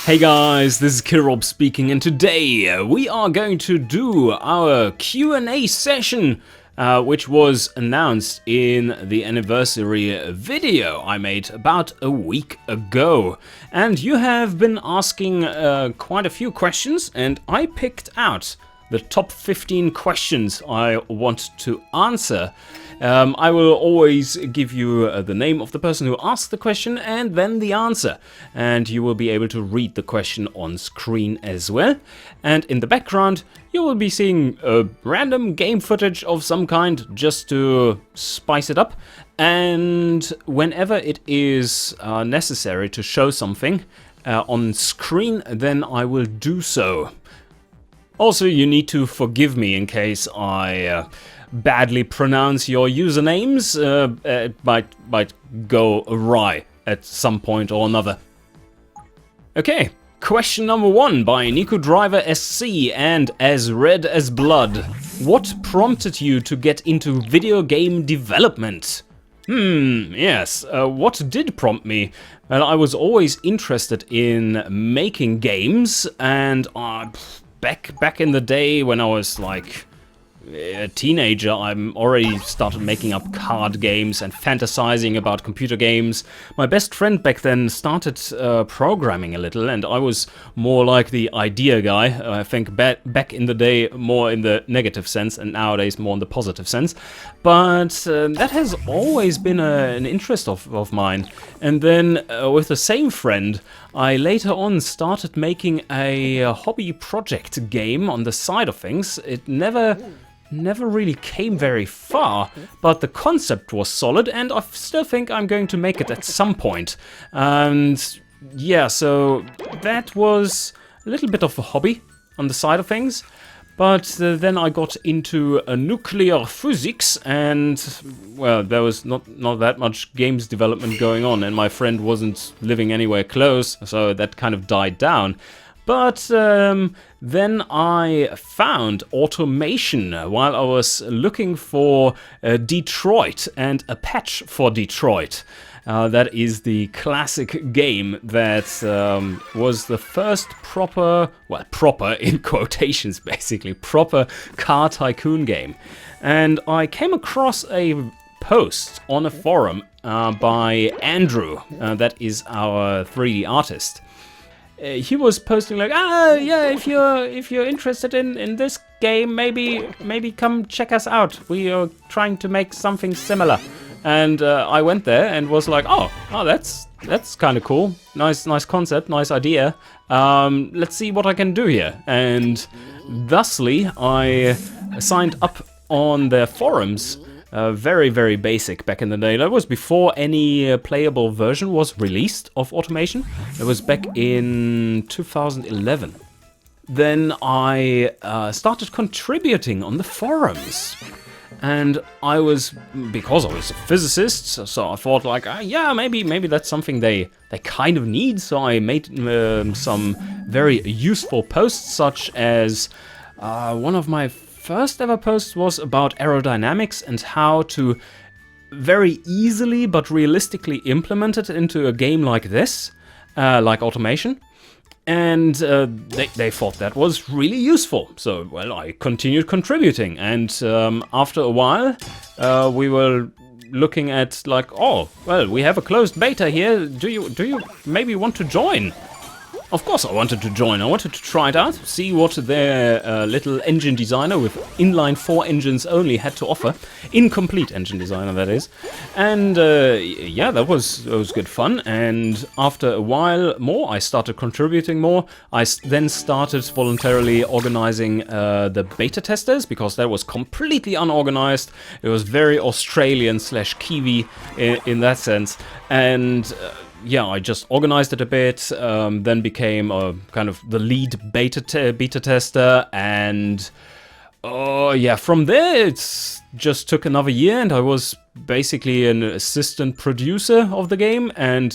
Hey guys, this is Killrob speaking, and today we are going to do our Q&A session, which was announced in the anniversary video I made about a week ago. And you have been asking quite a few questions, and I picked out the top 15 questions I want to answer. I will always give you the name of the person who asked the question and then the answer. And you will be able to read the question on screen as well. And in the background, you will be seeing random game footage of some kind just to spice it up. And whenever it is necessary to show something on screen, then I will do so. Also, you need to forgive me in case I badly pronounce your usernames. It might go awry at some point or another. Okay, question number 1 by Nico Driver SC and As Red as Blood. What prompted you to get into video game development? Yes, what did prompt me? Well, I was always interested in making games, and back in the day when I was like a teenager, I'm already started making up card games and fantasizing about computer games. My best friend back then started programming a little, and I was more like the idea guy. I think back in the day more in the negative sense, and nowadays more in the positive sense. But that has always been an interest of mine. And then with the same friend, I later on started making a hobby project game on the side of things. It never really came very far, but the concept was solid, and I still think I'm going to make it at some point. And yeah, so that was a little bit of a hobby on the side of things. But then I got into nuclear physics, and well, there was not that much games development going on, and my friend wasn't living anywhere close, so that kind of died down. But then I found automation while I was looking for Detroit and a patch for Detroit. That is the classic game that was the first proper in quotations basically, proper car tycoon game. And I came across a post on a forum by Andrew, that is our 3D artist. He was posting like, yeah, if you're interested in this game, maybe come check us out. We are trying to make something similar. And I went there and was like, oh, that's kind of cool. Nice concept, nice idea. Let's see what I can do here. And thusly, I signed up on their forums. Very, very basic back in the day. That was before any playable version was released of automation. It was back in 2011. Then I started contributing on the forums. And because I was a physicist, so I thought like, yeah, maybe that's something they kind of need. So I made some very useful posts, such as one of my first ever post was about aerodynamics and how to very easily but realistically implement it into a game like this, like automation. And they thought that was really useful. So, well, I continued contributing. And after a while, we were looking at like, oh, well, we have a closed beta here. Do you maybe want to join? Of course I wanted to join. I wanted to try it out, see what their little engine designer with inline 4 engines only had to offer. Incomplete engine designer, that is. And yeah, that was good fun. And after a while more, I started contributing more. I then started voluntarily organizing the beta testers, because that was completely unorganized. It was very Australian/Kiwi in that sense. And yeah, I just organized it a bit, then became kind of the lead beta tester, and yeah, from there it just took another year, and I was basically an assistant producer of the game, and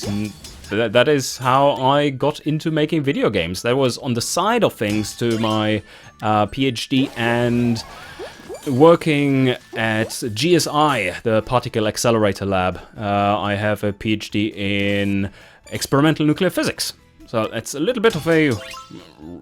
that is how I got into making video games. That was on the side of things to my PhD and working at GSI, the Particle Accelerator Lab. I have a PhD in experimental nuclear physics. So it's a little bit of a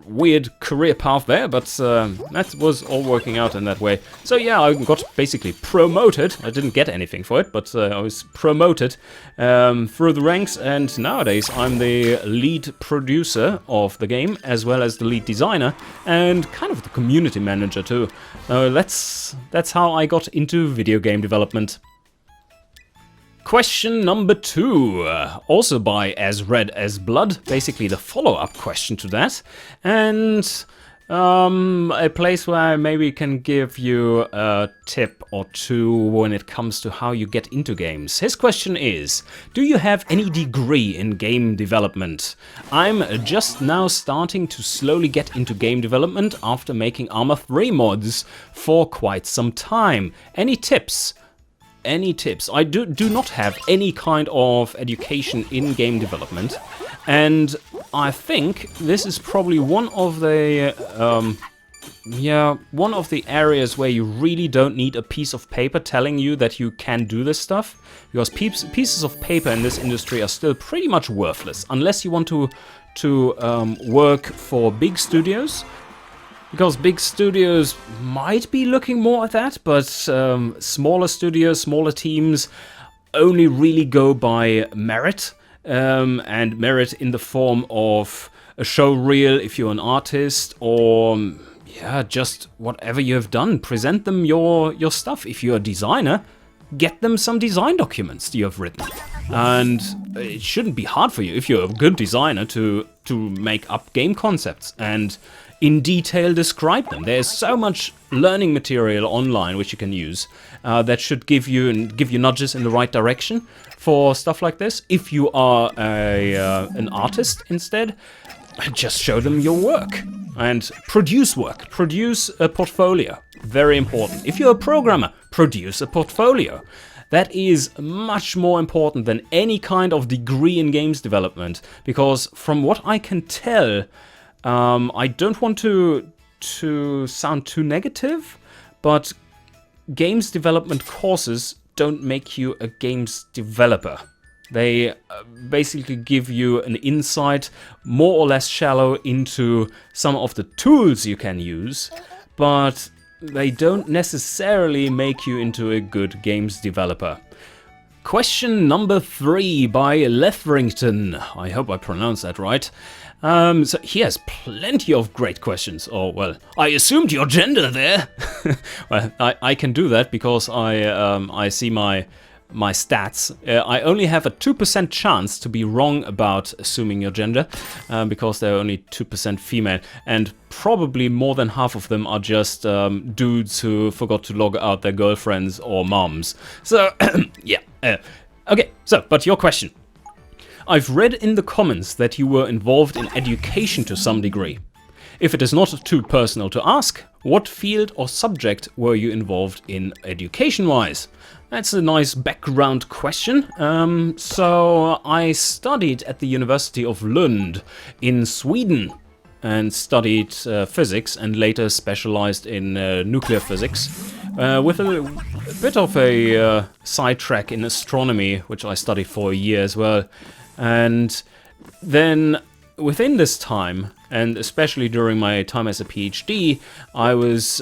weird career path there, but that was all working out in that way. So yeah, I got basically promoted. I didn't get anything for it, but I was promoted through the ranks, and nowadays I'm the lead producer of the game, as well as the lead designer, and kind of the community manager too. That's how I got into video game development. Question number 2, also by As Red as Blood, basically the follow-up question to that, and a place where I maybe can give you a tip or two when it comes to how you get into games. His question is, do you have any degree in game development? I'm just now starting to slowly get into game development after making Arma 3 mods for quite some time. Any tips? Any tips? I do not have any kind of education in game development, and I think this is probably one of the areas where you really don't need a piece of paper telling you that you can do this stuff, because pieces of paper in this industry are still pretty much worthless unless you want to work for big studios. Because big studios might be looking more at that, but smaller studios, smaller teams only really go by merit, and merit in the form of a show reel if you're an artist, or yeah, just whatever you have done. Present them your stuff. If you're a designer, get them some design documents you have written. And it shouldn't be hard for you, if you're a good designer, to make up game concepts and in detail describe them. There's so much learning material online which you can use that should give you nudges in the right direction for stuff like this. If you are an artist instead, just show them your work and produce work. Produce a portfolio. Very important. If you're a programmer, produce a portfolio. That is much more important than any kind of degree in games development, because from what I can tell, I don't want to sound too negative, but games development courses don't make you a games developer. They basically give you an insight, more or less shallow, into some of the tools you can use, but they don't necessarily make you into a good games developer. Question number 3 by Letherington. I hope I pronounced that right. So he has plenty of great questions. Oh, well, I assumed your gender there. Well, I can do that because I see my stats. I only have a 2% chance to be wrong about assuming your gender, because they're only 2% female, and probably more than half of them are just dudes who forgot to log out their girlfriends or moms. So, yeah. Okay, so, but your question. I've read in the comments that you were involved in education to some degree. If it is not too personal to ask, what field or subject were you involved in education-wise? That's a nice background question. So I studied at the University of Lund in Sweden and studied physics, and later specialized in nuclear physics, with a bit of a sidetrack in astronomy, which I studied for a year as well. And then within this time, and especially during my time as a PhD, I was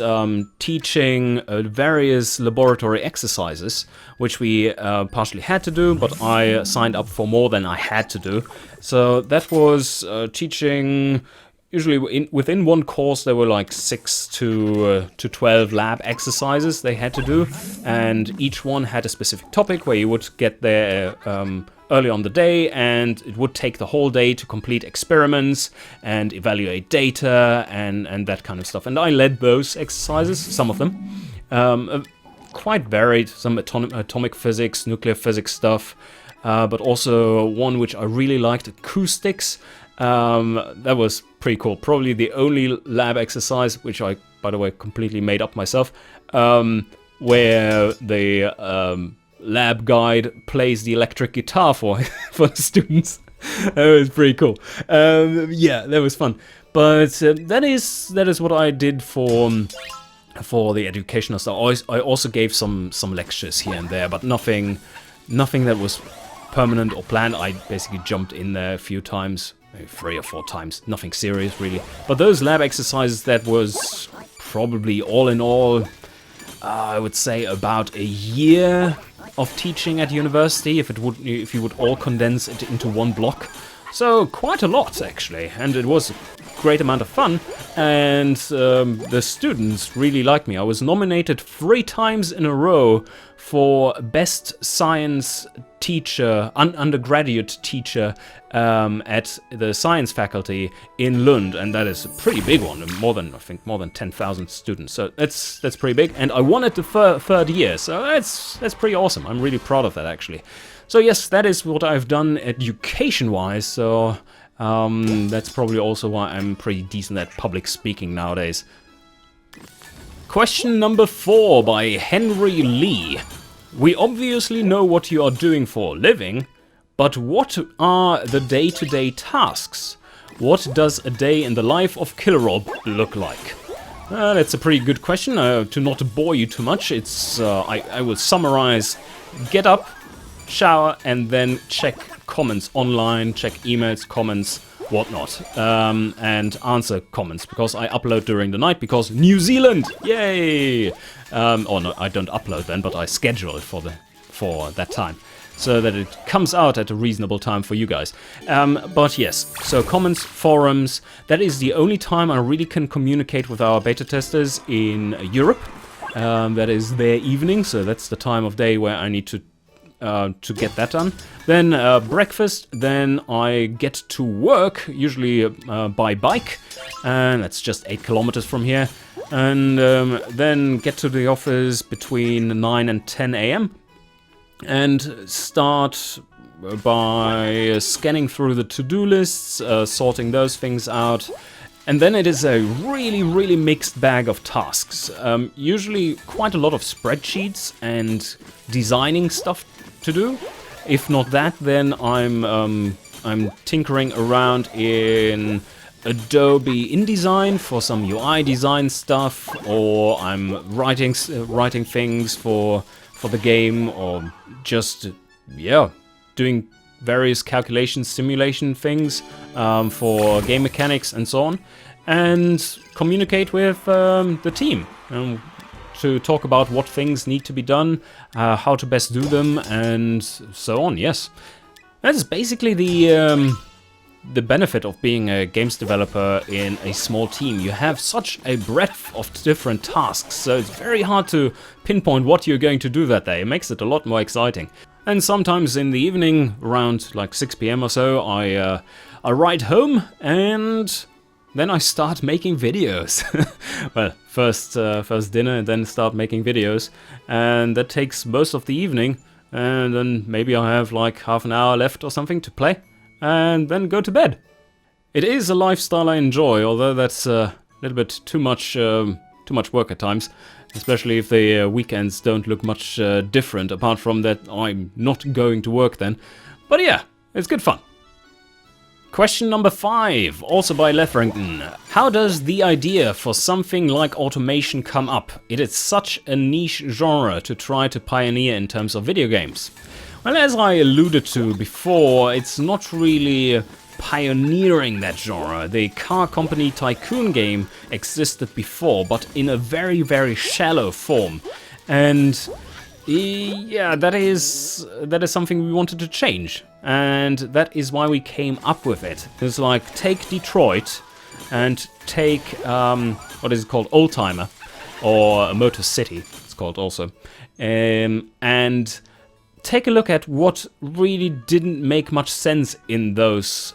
teaching various laboratory exercises, which we partially had to do, but I signed up for more than I had to do. So that was teaching. Usually within one course there were like 6 to 12 lab exercises they had to do, and each one had a specific topic where you would get there early on the day, and it would take the whole day to complete experiments and evaluate data and that kind of stuff. And I led those exercises, some of them, quite varied, some atomic physics, nuclear physics stuff, but also one which I really liked, acoustics. That was pretty cool. Probably the only lab exercise, which I, by the way, completely made up myself, where the lab guide plays the electric guitar for the students. That was pretty cool. Yeah, that was fun. But that is what I did for the educational stuff. I also gave some lectures here and there, but nothing that was permanent or planned. I basically jumped in there a few times maybe 3 or 4 times, nothing serious really. But those lab exercises, that was probably all in all, I would say about a year of teaching at university, if you would all condense it into one block. So quite a lot actually, and it was a great amount of fun, and the students really liked me. I was nominated 3 times in a row for Best Science Teacher, undergraduate teacher at the science faculty in Lund, and that is a pretty big one, I think more than 10,000 students, so that's pretty big, and I won it the third year, so that's pretty awesome. I'm really proud of that actually. So yes, that is what I've done education-wise, so that's probably also why I'm pretty decent at public speaking nowadays. Question number 4 by Henry Lee. We obviously know what you are doing for a living, but what are the day-to-day tasks? What does a day in the life of Killrob look like? That's a pretty good question. To not bore you too much, it's I will summarize: get up, shower, and then check comments online, check emails, comments, whatnot, and answer comments, because I upload during the night, because New Zealand, yay! Or no, I don't upload then, but I schedule it for that time, so that it comes out at a reasonable time for you guys. But yes, so comments, forums, that is the only time I really can communicate with our beta testers in Europe. That is their evening, so that's the time of day where I need to get that done. Then breakfast, then I get to work, usually by bike, and that's just 8 kilometers from here, and then get to the office between 9 and 10 a.m. and start by scanning through the to-do lists, sorting those things out. And then it is a really mixed bag of tasks. Usually quite a lot of spreadsheets and designing stuff to do. If not that, then I'm tinkering around in Adobe InDesign for some UI design stuff, or I'm writing things for the game, or just doing various calculation simulation things for game mechanics and so on, and communicate with the team to talk about what things need to be done, how to best do them, and so on. Yes, that is basically the benefit of being a games developer in a small team. You have such a breadth of different tasks, so it's very hard to pinpoint what you're going to do that day. It makes it a lot more exciting. And sometimes in the evening, around like 6 p.m. or so, I ride home, and then I start making videos. Well, first dinner, and then start making videos, and that takes most of the evening. And then maybe I have like half an hour left or something to play, and then go to bed. It is a lifestyle I enjoy, although that's a little bit too much work at times, especially if the weekends don't look much different, apart from that I'm not going to work then. But yeah, it's good fun. Question number 5, also by Lethrington. How does the idea for something like automation come up? It is such a niche genre to try to pioneer in terms of video games. Well, as I alluded to before, it's not really pioneering that genre. The car company tycoon game existed before, but in a very shallow form. And yeah, that is something we wanted to change, and that is why we came up with it. It's like, take Detroit and take what is it called, Oldtimer, or Motor City it's called also, and take a look at what really didn't make much sense in those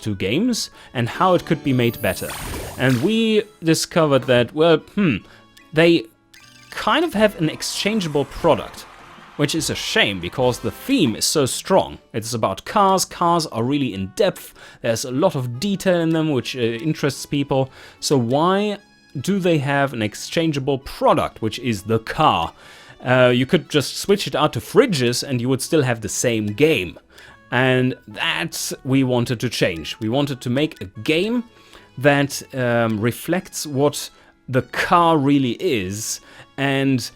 two games, and how it could be made better. And we discovered that, well, they kind of have an exchangeable product, which is a shame, because the theme is so strong. It's about cars. Cars are really in depth. There's a lot of detail in them, which interests people. So why do they have an exchangeable product, which is the car? You could just switch it out to fridges and you would still have the same game. And that's we wanted to change. We wanted to make a game that reflects what the car really is, and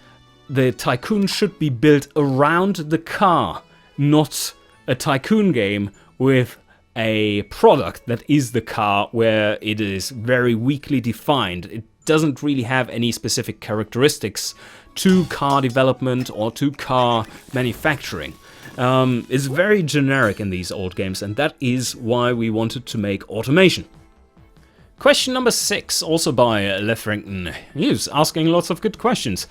the tycoon should be built around the car, not a tycoon game with a product that is the car where it is very weakly defined. It doesn't really have any specific characteristics to car development or to car manufacturing. It's very generic in these old games, and that is why we wanted to make automation. Question number 6, also by Lefrington. He's asking lots of good questions.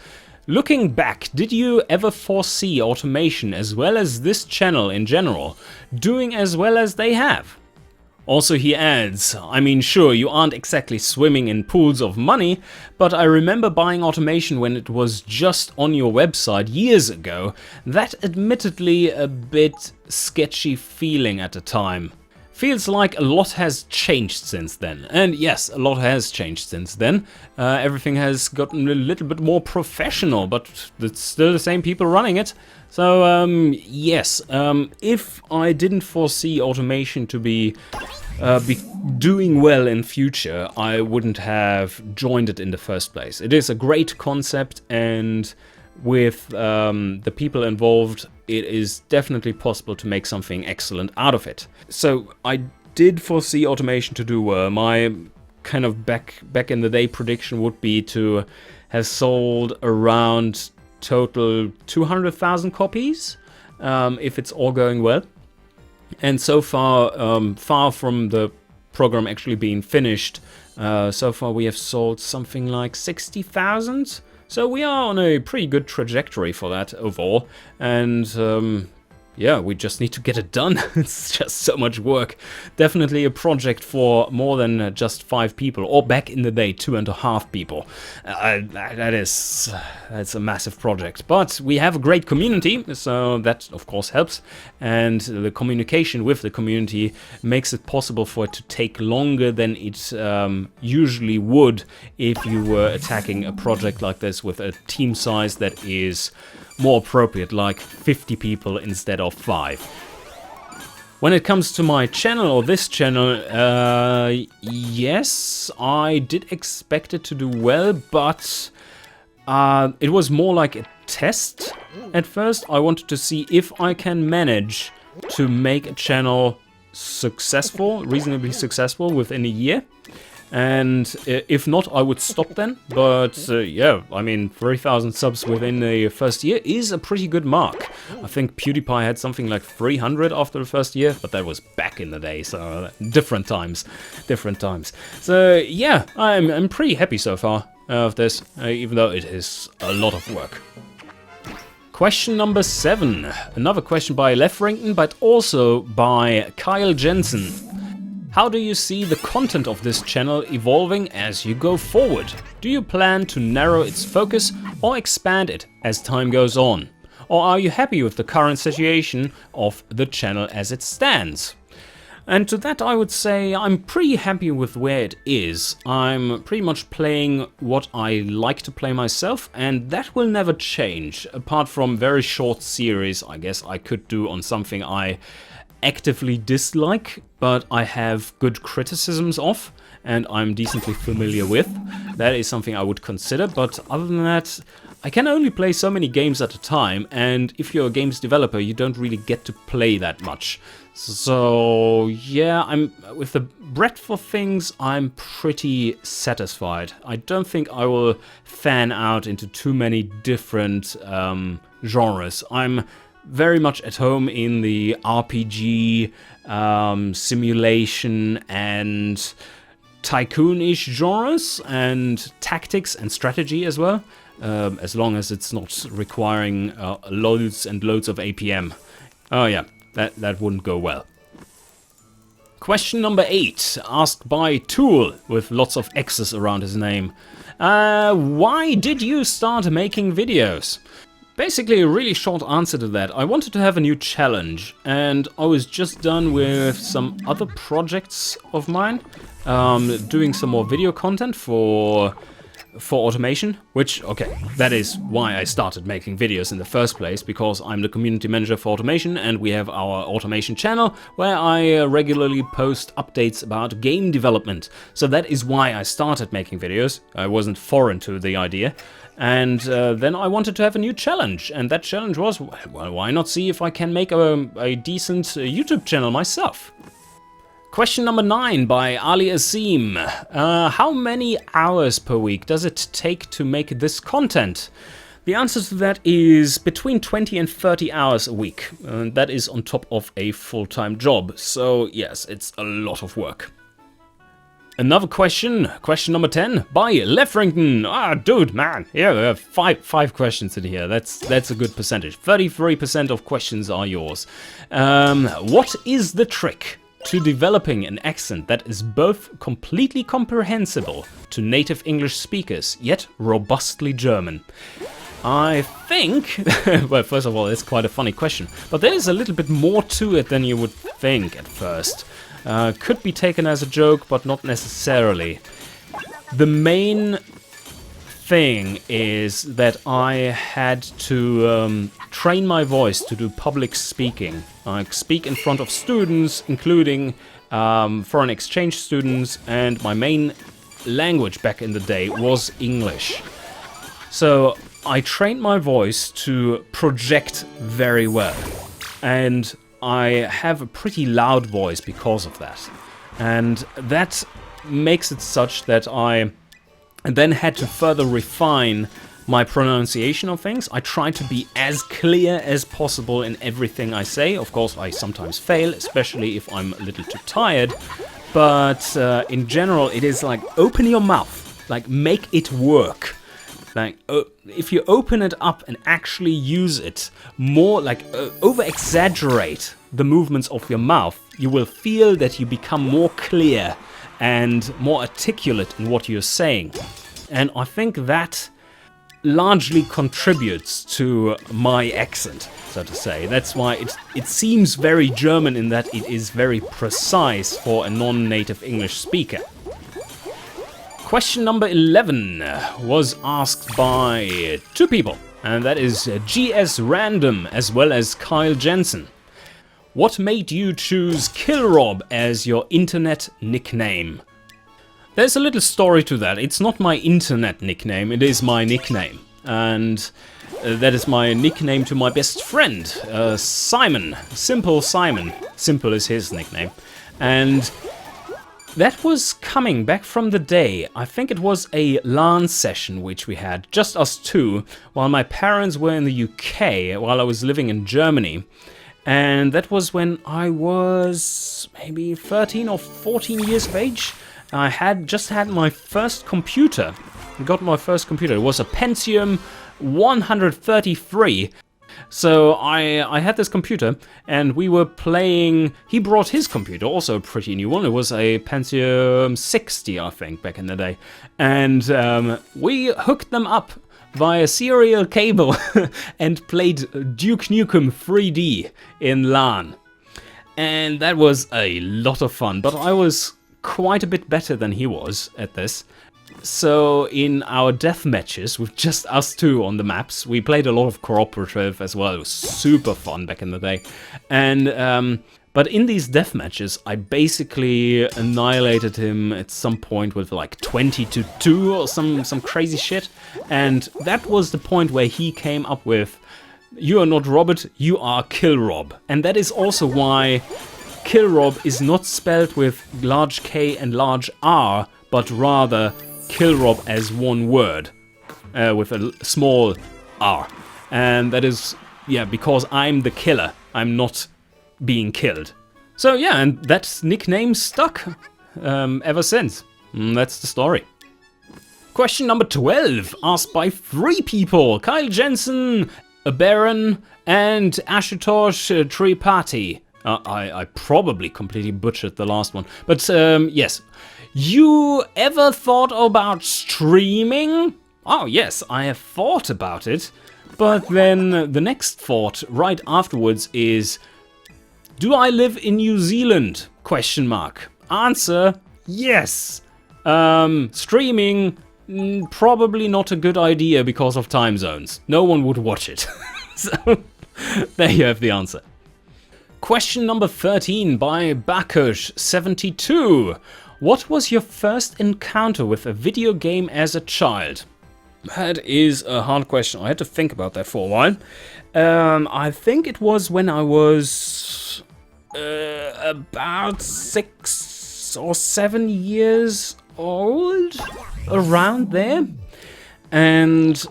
Looking back, did you ever foresee automation as well as this channel in general doing as well as they have? Also he adds, I mean sure, you aren't exactly swimming in pools of money, but I remember buying automation when it was just on your website years ago. That admittedly a bit sketchy feeling at the time. Feels like a lot has changed since then. And yes, a lot has changed since then. Everything has gotten a little bit more professional, but it's still the same people running it. So yes, if I didn't foresee automation to be doing well in future, I wouldn't have joined it in the first place. It is a great concept, and with the people involved, it is definitely possible to make something excellent out of it. So I did foresee automation to do well. My kind of back in the day prediction would be to have sold around total 200,000 copies if it's all going well. And so far, far from the program actually being finished, so far we have sold something like 60,000. So we are on a pretty good trajectory for that overall, and yeah, we just need to get it done. It's just so much work. Definitely a project for more than just 5 people, or back in the day 2.5 people. That's a massive project, but we have a great community, so that of course helps, and the communication with the community makes it possible for it to take longer than it usually would if you were attacking a project like this with a team size that is more appropriate, like 50 people instead of 5. When it comes to my channel, or this channel, yes, I did expect it to do well, but it was more like a test at first. I wanted to see if I can manage to make a channel successful, reasonably successful within a year. And if not, I would stop then. But yeah, I mean, 3,000 subs within the first year is a pretty good mark. I think PewDiePie had something like 300 after the first year, but that was back in the day, so different times. So yeah, I'm pretty happy so far of this, even though it is a lot of work. Question number 7. Another question by Lefrington, but also by Kyle Jensen. How do you see the content of this channel evolving as you go forward? Do you plan to narrow its focus or expand it as time goes on? Or are you happy with the current situation of the channel as it stands? And to that I would say I'm pretty happy with where it is. I'm pretty much playing what I like to play myself, and that will never change, apart from very short series I guess I could do on something I actively dislike, but I have good criticisms of, and I'm decently familiar with. That is something I would consider, but other than that, I can only play so many games at a time, and if you're a games developer, you don't really get to play that much. So yeah, with the breadth of things, I'm pretty satisfied. I don't think I will fan out into too many different genres. I'm very much at home in the RPG, simulation and tycoon-ish genres, and tactics and strategy as well, as long as it's not requiring loads and loads of APM. Oh yeah, that wouldn't go well. Question number 8, asked by Tool, with lots of X's around his name. Why did you start making videos? Basically, a really short answer to that. I wanted to have a new challenge, and I was just done with some other projects of mine, doing some more video content for automation, which, okay, that is why I started making videos in the first place, because I'm the community manager for automation, and we have our automation channel where I regularly post updates about game development. So that is why I started making videos. I wasn't foreign to the idea. And then I wanted to have a new challenge, and that challenge was, well, why not see if I can make a decent YouTube channel myself? Question number 9 by Ali Azim. How many hours per week does it take to make this content? The answer to that is between 20 and 30 hours a week. That is on top of a full-time job. So yes, it's a lot of work. Another question number 10 by Lefrington. Dude, man, yeah, there are five questions in here. That's a good percentage. 33% of questions are yours. What is the trick to developing an accent that is both completely comprehensible to native English speakers, yet robustly German? I think, well, first of all, it's quite a funny question, but there is a little bit more to it than you would think at first. Could be taken as a joke, but not necessarily. The main thing is that I had to train my voice to do public speaking. I speak in front of students, including foreign exchange students, and my main language back in the day was English. So I trained my voice to project very well, and I have a pretty loud voice because of that. And that makes it such that I then had to further refine my pronunciation of things. I try to be as clear as possible in everything I say. Of course, I sometimes fail, especially if I'm a little too tired. But in general, it is like, open your mouth, like make it work. Like, if you open it up and actually use it more, like over-exaggerate the movements of your mouth, you will feel that you become more clear and more articulate in what you're saying. And I think that largely contributes to my accent, so to say. That's why it seems very German in that it is very precise for a non-native English speaker. Question number 11 was asked by 2 people, and that is GS Random as well as Kyle Jensen. What made you choose Killrob as your internet nickname? There's a little story to that. It's not my internet nickname, it is my nickname. And that is my nickname to my best friend, Simon. Simple Simon. Simple is his nickname. And that was coming back from the day, I think it was a LAN session which we had, just us 2, while my parents were in the UK, while I was living in Germany. And that was when I was maybe 13 or 14 years of age. I had just had my first computer. I got my first computer. It was a Pentium 133. So I had this computer, and we were playing. He brought his computer, also a pretty new one. It was a Pentium 60, I think, back in the day. And we hooked them up via serial cable and played Duke Nukem 3D in LAN. And that was a lot of fun, but I was quite a bit better than he was at this. So in our death matches with just us 2 on the maps, we played a lot of cooperative as well. It was super fun back in the day. And but in these death matches, I basically annihilated him at some point with like 20-2 or some crazy shit. And that was the point where he came up with, "You are not Robert, you are Killrob." And that is also why Killrob is not spelled with large K and large R, but rather Killrob as one word, with a small r. And that is, yeah, because I'm the killer, I'm not being killed. So yeah, and that nickname stuck ever since. That's the story. Question number 12, asked by 3 people, Kyle Jensen, Baron, and Ashutosh Tripathi. I probably completely butchered the last one, but yes. You ever thought about streaming? Oh yes, I have thought about it, but then the next thought right afterwards is, do I live in New Zealand? Question mark. Answer, yes. Streaming, probably not a good idea because of time zones. No one would watch it. So, there you have the answer. Question number 13 by Bakush72. What was your first encounter with a video game as a child? That is a hard question. I had to think about that for a while. I think it was when I was about 6 or 7 years old, around there. And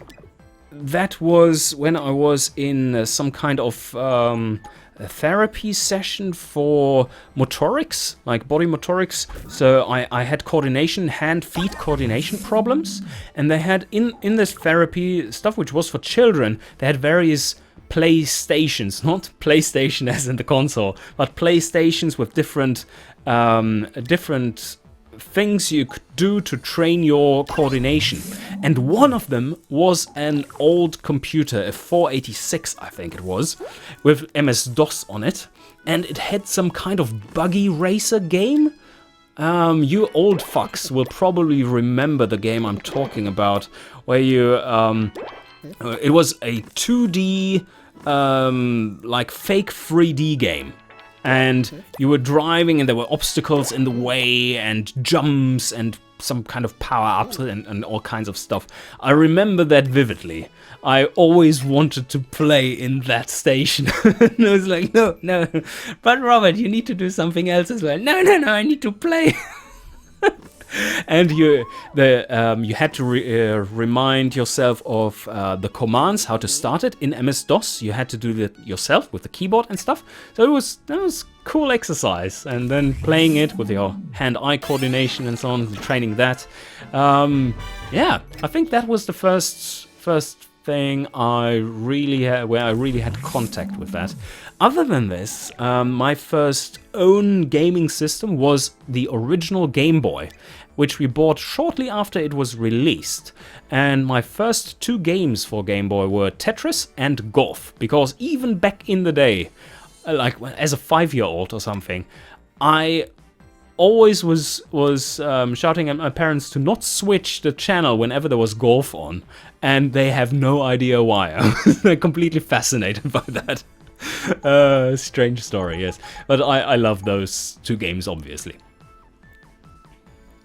that was when I was in some kind of a therapy session for motorics, like body motorics. So I had coordination, hand-feet coordination problems, and they had in this therapy stuff, which was for children, they had various PlayStations, not PlayStation as in the console, but PlayStations with different things you could do to train your coordination. And one of them was an old computer, a 486 I think it was, with MS-DOS on it, and it had some kind of buggy racer game. You old fucks will probably remember the game I'm talking about, where you it was a 2D like fake 3D game. And you were driving and there were obstacles in the way and jumps and some kind of power-ups and all kinds of stuff. I remember that vividly. I always wanted to play in that station. And I was like, no, but Robert, you need to do something else as well. No, I need to play. And you had to remind yourself of the commands, how to start it in MS-DOS. You had to do that yourself with the keyboard and stuff. So that was cool exercise. And then playing it with your hand-eye coordination and so on, training that. Yeah, I think that was the first thing where I really had contact with that. Other than this, my first own gaming system was the original Game Boy, which we bought shortly after it was released. And my first 2 games for Game Boy were Tetris and Golf, because even back in the day, like as a 5-year-old or something, I always was shouting at my parents to not switch the channel whenever there was golf on, and they have no idea why. I'm completely fascinated by that. Strange story, yes. But I love those 2 games, obviously.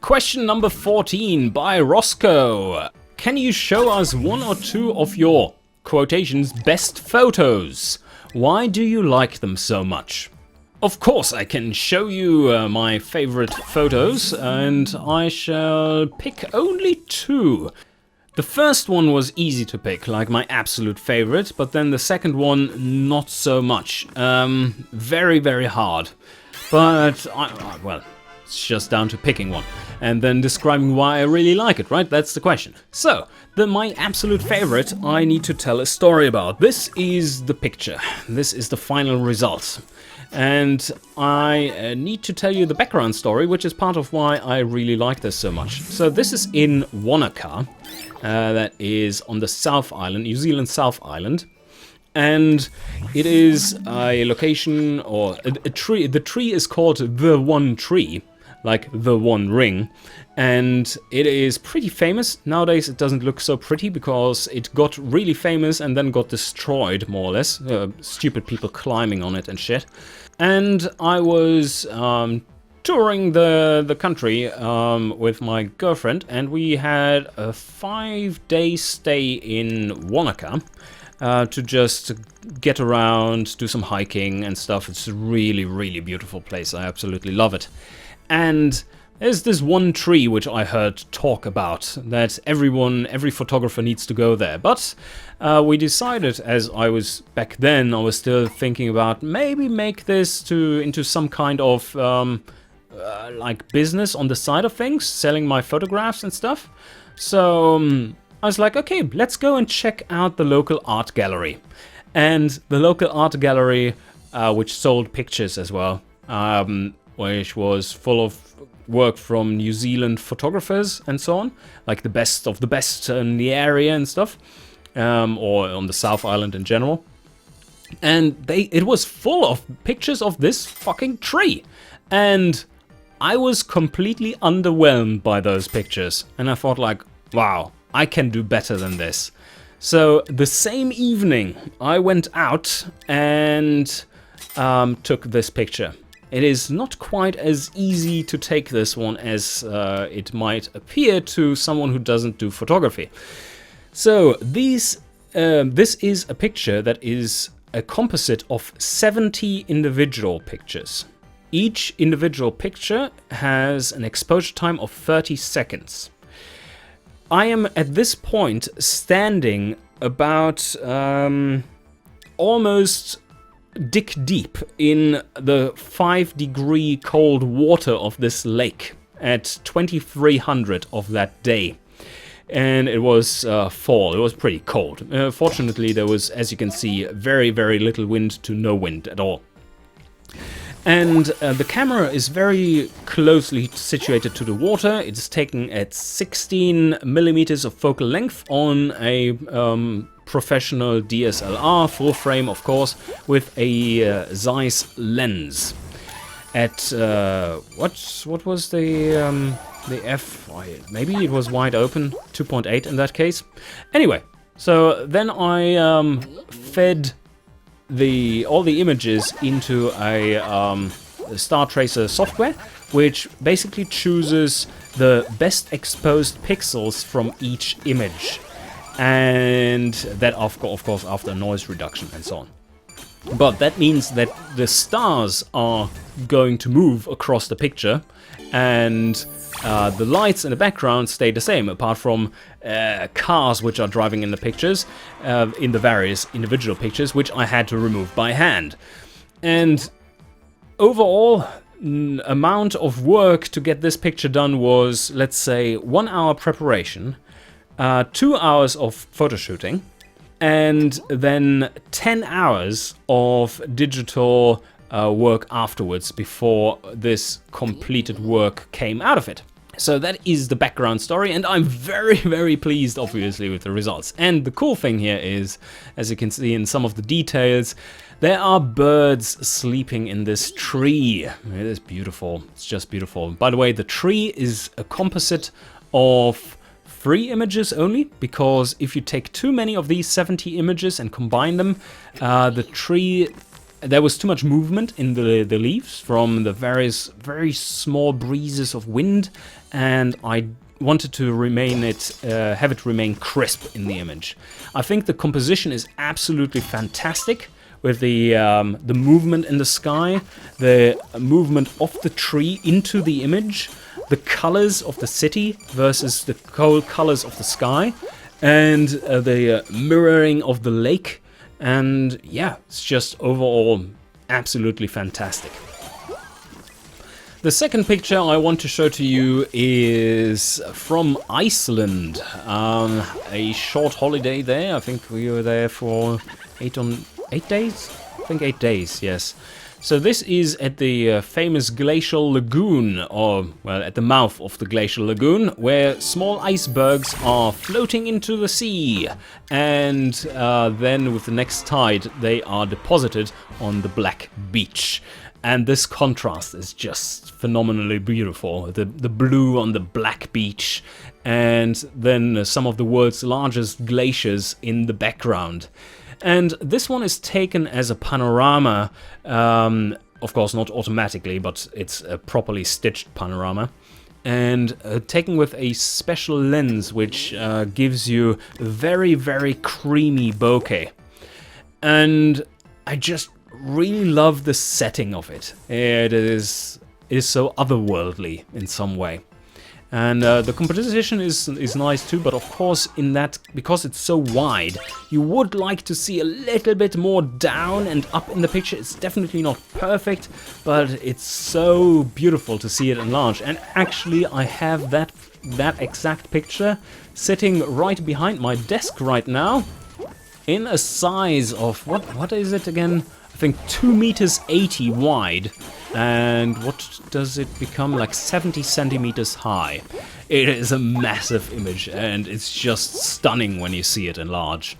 Question number 14 by Roscoe. Can you show us 1 or 2 of your, quotations, best photos? Why do you like them so much? Of course I can show you my favorite photos, and I shall pick only 2. The first one was easy to pick, like my absolute favorite, but then the second one, not so much. Very, very hard. But, well, it's just down to picking one. And then describing why I really like it, right? That's the question. So, my absolute favorite I need to tell a story about. This is the picture. This is the final result. And I need to tell you the background story, which is part of why I really like this so much. So this is in Wanaka. That is on the South Island, New Zealand South Island. And it is a location, or a tree. The tree is called the One Tree, like the One Ring. And it is pretty famous. Nowadays it doesn't look so pretty because it got really famous and then got destroyed, more or less. Stupid people climbing on it and shit. And I was touring the country with my girlfriend, and we had a 5-day stay in Wanaka to just get around, do some hiking and stuff. It's a really, really beautiful place. I absolutely love it. And there's this one tree which I heard talk about, that every photographer needs to go there. But we decided, as I was back then, I was still thinking about maybe make this into some kind of like business on the side of things, selling my photographs and stuff. So I was like, okay, let's go and check out the local art gallery. And the local art gallery, which sold pictures as well, which was full of work from New Zealand photographers and so on, like the best of the best in the area and stuff, or on the South Island in general. And it was full of pictures of this fucking tree. And I was completely underwhelmed by those pictures. And I thought like, wow, I can do better than this. So the same evening I went out and took this picture. It is not quite as easy to take this one as it might appear to someone who doesn't do photography. So this is a picture that is a composite of 70 individual pictures. Each individual picture has an exposure time of 30 seconds. I am at this point standing about almost dick deep in the 5-degree cold water of this lake at 2300 of that day. And it was fall. It was pretty cold. Fortunately, there was, as you can see, very, very little wind to no wind at all. And the camera is very closely situated to the water. It's taken at 16 millimeters of focal length on a professional DSLR, full frame of course, with a Zeiss lens. At what was the f? Maybe it was wide open, 2.8 in that case. Anyway, so then I fed all the images into a Star Tracer software, which basically chooses the best exposed pixels from each image, and that of course after noise reduction and so on. But that means that the stars are going to move across the picture, and the lights in the background stay the same, apart from cars which are driving in the pictures, in the various individual pictures, which I had to remove by hand. And overall amount of work to get this picture done was, let's say, 1 hour preparation, 2 hours of photo shooting, and then 10 hours of digital work afterwards before this completed work came out of it. So that is the background story, and I'm very, very pleased, obviously, with the results. And the cool thing here is, as you can see in some of the details, there are birds sleeping in this tree. It is beautiful. It's just beautiful. By the way, the tree is a composite of 3 images only, because if you take too many of these 70 images and combine them, the tree... There was too much movement in the leaves from the various very small breezes of wind, and I wanted to have it remain crisp in the image. I think the composition is absolutely fantastic, with the movement in the sky, the movement of the tree into the image, the colors of the city versus the cold colors of the sky, and the mirroring of the lake. And yeah, it's just overall absolutely fantastic. The second picture I want to show to you is from Iceland. A short holiday there. I think we were there for 8 days? I think 8 days, yes. So this is at the famous glacial lagoon, or, well, at the mouth of the glacial lagoon, where small icebergs are floating into the sea, and then with the next tide they are deposited on the black beach. And this contrast is just phenomenally beautiful. The blue on the black beach, and then some of the world's largest glaciers in the background. And this one is taken as a panorama, of course not automatically, but it's a properly stitched panorama, and taken with a special lens which gives you a very, very creamy bokeh. And I just really love the setting of it. It is so otherworldly in some way. And the composition is nice too, but of course in that, because it's so wide, you would like to see a little bit more down and up in the picture. It's definitely not perfect, but it's so beautiful to see it enlarged. And actually I have that exact picture sitting right behind my desk right now, in a size of, what is it again? I think 2 meters 80 wide. And what does it become? Like 70 centimeters high. It is a massive image, and it's just stunning when you see it enlarged.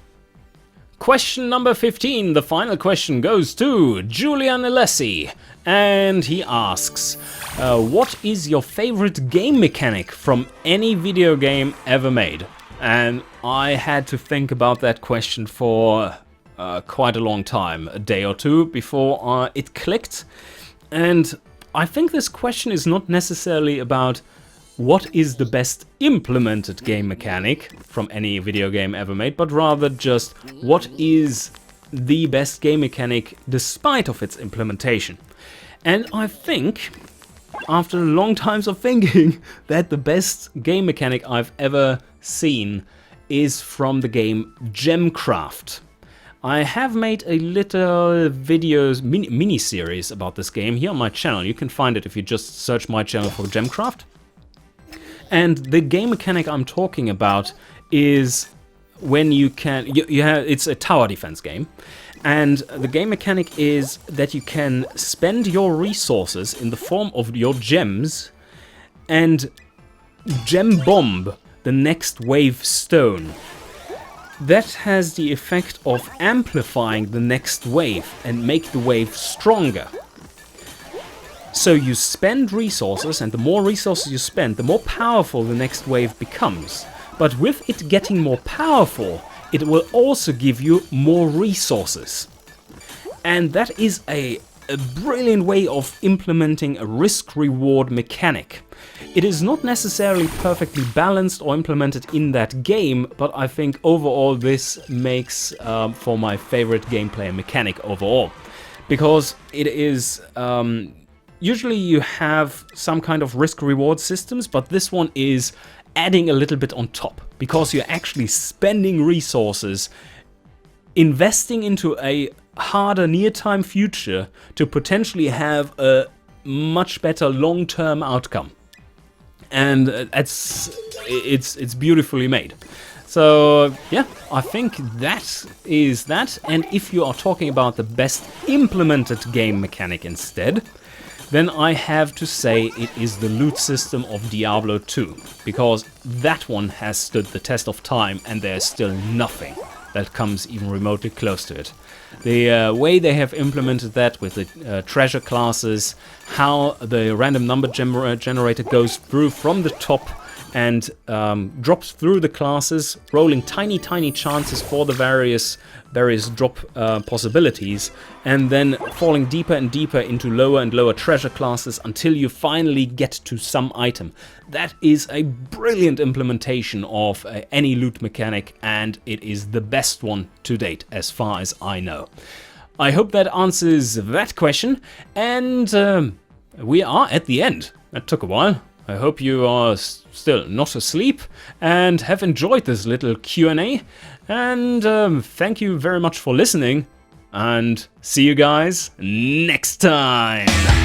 Question number 15, the final question, goes to Julian Alessi, and he asks, what is your favorite game mechanic from any video game ever made? And I had to think about that question for quite a long time, a day or two, before it clicked. And I think this question is not necessarily about what is the best implemented game mechanic from any video game ever made, but rather just what is the best game mechanic despite of its implementation. And I think, after long times of thinking, that the best game mechanic I've ever seen is from the game Gemcraft. I have made a little mini-series about this game here on my channel. You can find it if you just search my channel for Gemcraft. And the game mechanic I'm talking about is when you can... it's a tower defense game. And the game mechanic is that you can spend your resources in the form of your gems and gem bomb the next wave stone. That has the effect of amplifying the next wave and make the wave stronger. So you spend resources, and the more resources you spend, the more powerful the next wave becomes. But with it getting more powerful, it will also give you more resources. And that is a brilliant way of implementing a risk-reward mechanic. It is not necessarily perfectly balanced or implemented in that game, but I think overall this makes for my favorite gameplay mechanic overall. Because it is... usually you have some kind of risk-reward systems, but this one is adding a little bit on top. Because you're actually spending resources, investing into a harder near-time future to potentially have a much better long-term outcome. And it's beautifully made. So yeah, I think that is that. And if you are talking about the best implemented game mechanic instead, then I have to say it is the loot system of Diablo 2. Because that one has stood the test of time and there's still nothing that comes even remotely close to it. The way they have implemented that with the treasure classes, how the random number generator goes through from the top and drops through the classes, rolling tiny chances for the various drop possibilities, and then falling deeper and deeper into lower and lower treasure classes until you finally get to some item. That is a brilliant implementation of any loot mechanic, and it is the best one to date as far as I know. I hope that answers that question, and we are at the end. That took a while. I hope you are still not asleep and have enjoyed this little Q&A. And thank you very much for listening, and see you guys next time.